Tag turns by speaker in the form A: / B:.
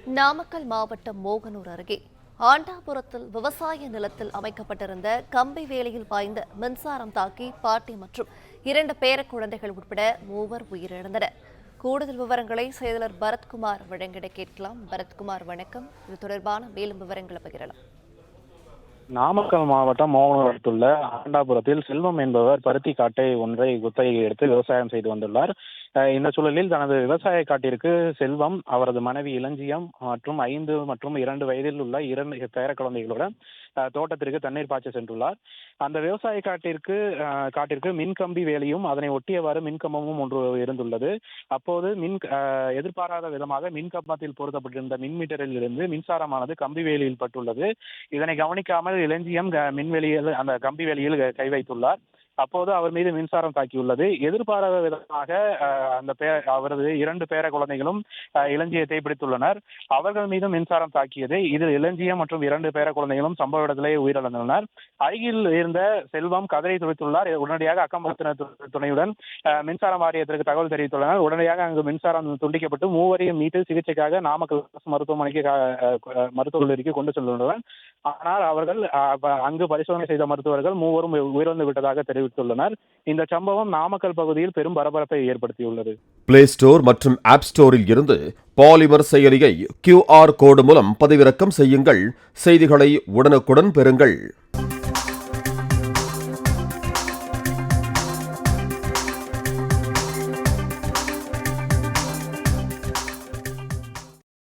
A: நாமக்கல் மாவட்டம் மோகனூர் அருகே ஆண்டாபுரத்தில் விவசாய நிலத்தில் அமைக்கப்பட்டிருந்த கம்பி வேலியில் பாய்ந்த மின்சாரம் தாக்கி பாட்டி மற்றும் 2 பேரக்குழந்தைகள் உட்பட 3 உயிரிழந்தனர். கூடுதல் விவரங்களை செயலர் பரத்குமார் வழங்கிட கேட்கலாம். பரத்குமார், வணக்கம். இது தொடர்பான மேலும் விவரங்களை பகிரலாம்.
B: நாமக்கல் மாவட்டம் மோகனூர் அடுத்துள்ள ஆண்டாபுரத்தில் செல்வம் என்பவர் பருத்தி காட்டை ஒன்றை குத்தகைக்கு எடுத்து விவசாயம் செய்து வந்துள்ளார். இந்த சூழலில் தனது விவசாய காட்டிற்கு செல்வம், அவரது மனைவி இளஞ்சியம் மற்றும் 5 மற்றும் 2 வயதில் உள்ள 2 பேர குழந்தைகளுடன் தோட்டத்திற்கு தண்ணீர் பாய்ச்ச சென்றுள்ளார். அந்த விவசாய காட்டிற்கு மின்கம்பி வேலியும் அதனை ஒட்டியவாறு மின்கம்பமும் ஒன்று இருந்துள்ளது. அப்போது எதிர்பாராத விதமாக மின்கம்பத்தில் பொருத்தப்பட்டிருந்த மின்மீட்டரில் இருந்து மின்சாரமானது கம்பி வேலியில் பட்டுள்ளது. இதனை கவனிக்காமல் இளஞ்சியம் அந்த கம்பி வேலியில் கை வைத்துள்ளார். அப்போது அவர் மீது மின்சாரம் தாக்கியுள்ளது. எதிர்பாராத விதமாக அவரது 2 பேர குழந்தைகளும் இளஞ்சியத்தை பிடித்துள்ளனர். அவர்கள் மீது மின்சாரம் தாக்கியது. இதில் இளஞ்சியம் மற்றும் 2 பேர குழந்தைகளும் சம்பவ இடத்திலேயே உயிரிழந்துள்ளனர். அருகில் இருந்த செல்வம் கதறி துடித்துள்ளார். உடனடியாக அக்கம்பக்கத்தினர் துணையுடன் மின்சார வாரியத்திற்கு தகவல் தெரிவித்துள்ளனர். உடனடியாக அங்கு மின்சாரம் துண்டிக்கப்பட்டு 3வரையும் மீட்டு சிகிச்சைக்காக நாமக்கல் மருத்துவமனைக்கு மருத்துவ கல்லூரிக்கு கொண்டு சென்றுள்ளனர். ஆனால் அவர்கள் அங்கு பரிசோதனை செய்த மருத்துவர்கள் 3வரும் உயிரிழந்து விட்டதாக தெரிவித்துள்ளனர். இந்த சம்பவம் நாமக்கல் பகுதியில் பெரும் பரபரப்பை ஏற்படுத்தியுள்ளது.
C: பிளே ஸ்டோர் மற்றும் ஆப் ஸ்டோரில் இருந்து பாலிமர் செயலியை QR கோடு மூலம் பதிவிறக்கம் செய்யுங்கள். செய்திகளை உடனுக்குடன் பெறுங்கள்.